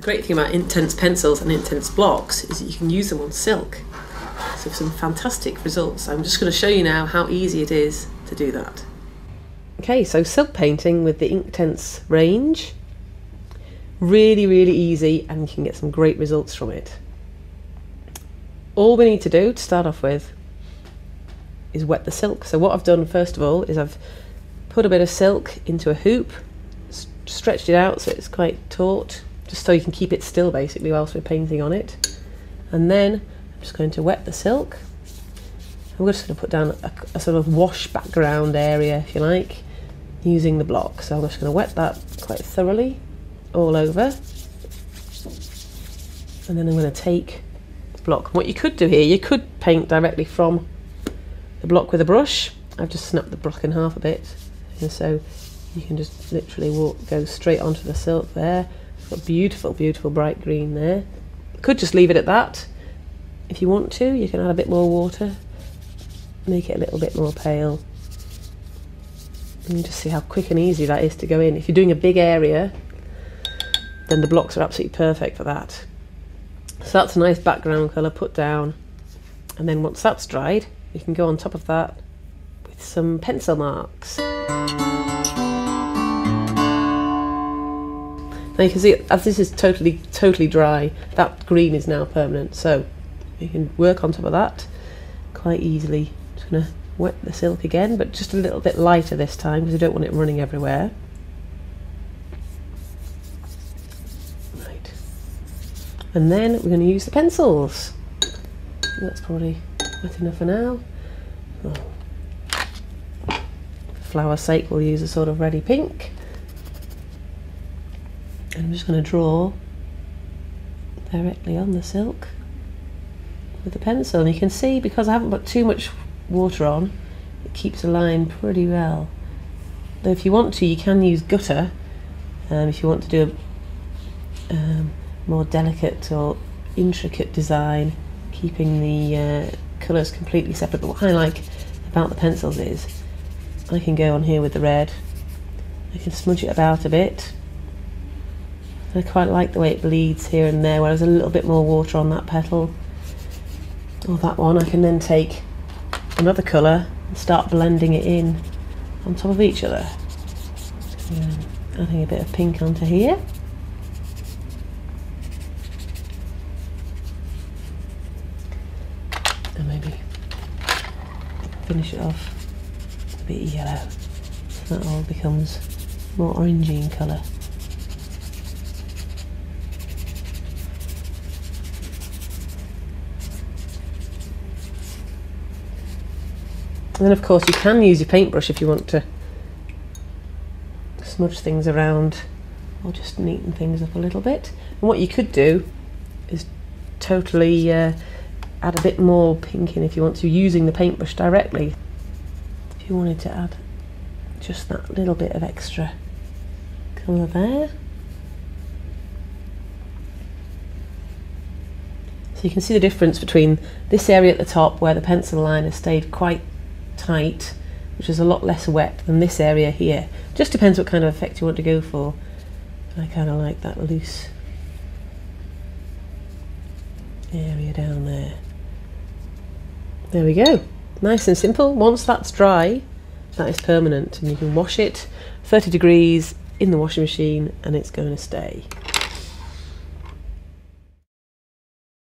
great thing about Inktense pencils and Inktense blocks is that you can use them on silk. So some fantastic results. I'm just going to show you now how easy it is to do that. Okay, so silk painting with the Inktense range. Really, really easy, and you can get some great results from it. All we need to do to start off with is wet the silk. So what I've done first of all is I've put a bit of silk into a hoop, stretched it out so it's quite taut, just so you can keep it still basically whilst we're painting on it. And then I'm just going to wet the silk. I'm just going to put down a sort of wash background area, if you like, using the block. So I'm just going to wet that quite thoroughly all over. And then I'm going to take the block. What you could do here, you could paint directly from the block with a brush. I've just snapped the block in half a bit, and so you can just literally go straight onto the silk there. It's got beautiful, beautiful bright green there. Could just leave it at that. If you want to, you can add a bit more water, make it a little bit more pale. And you just see how quick and easy that is to go in. If you're doing a big area, then the blocks are absolutely perfect for that. So that's a nice background colour put down. And then once that's dried, you can go on top of that with some pencil marks. Now you can see, as this is totally dry, that green is now permanent, so you can work on top of that quite easily. Just going to wet the silk again, but just a little bit lighter this time because we don't want it running everywhere. Right. And then we're going to use the pencils. That's probably wet enough for now. Oh. For flower's sake, we'll use a sort of reddy pink. And I'm just going to draw directly on the silk with the pencil. And you can see, because I haven't put too much water on, it keeps the line pretty well. Though if you want to, you can use gutter if you want to do a more delicate or intricate design, keeping the colours completely separate. But what I like about the pencils is I can go on here with the red, I can smudge it about a bit. I quite like the way it bleeds here and there, whereas a little bit more water on that petal or that one, I can then take another colour and start blending it in on top of each other. Adding a bit of pink onto here. And maybe finish it off with a bit of yellow, so that all becomes more orangey in colour. And then of course you can use your paintbrush if you want to smudge things around or just neaten things up a little bit. And what you could do is totally add a bit more pink in if you want to, using the paintbrush directly. If you wanted to add just that little bit of extra colour there. So you can see the difference between this area at the top where the pencil line has stayed quite tight, which is a lot less wet, than this area here. Just depends what kind of effect you want to go for. I kind of like that loose area down there. There we go, nice and simple. Once that's dry, that is permanent, and you can wash it 30 degrees in the washing machine and it's going to stay.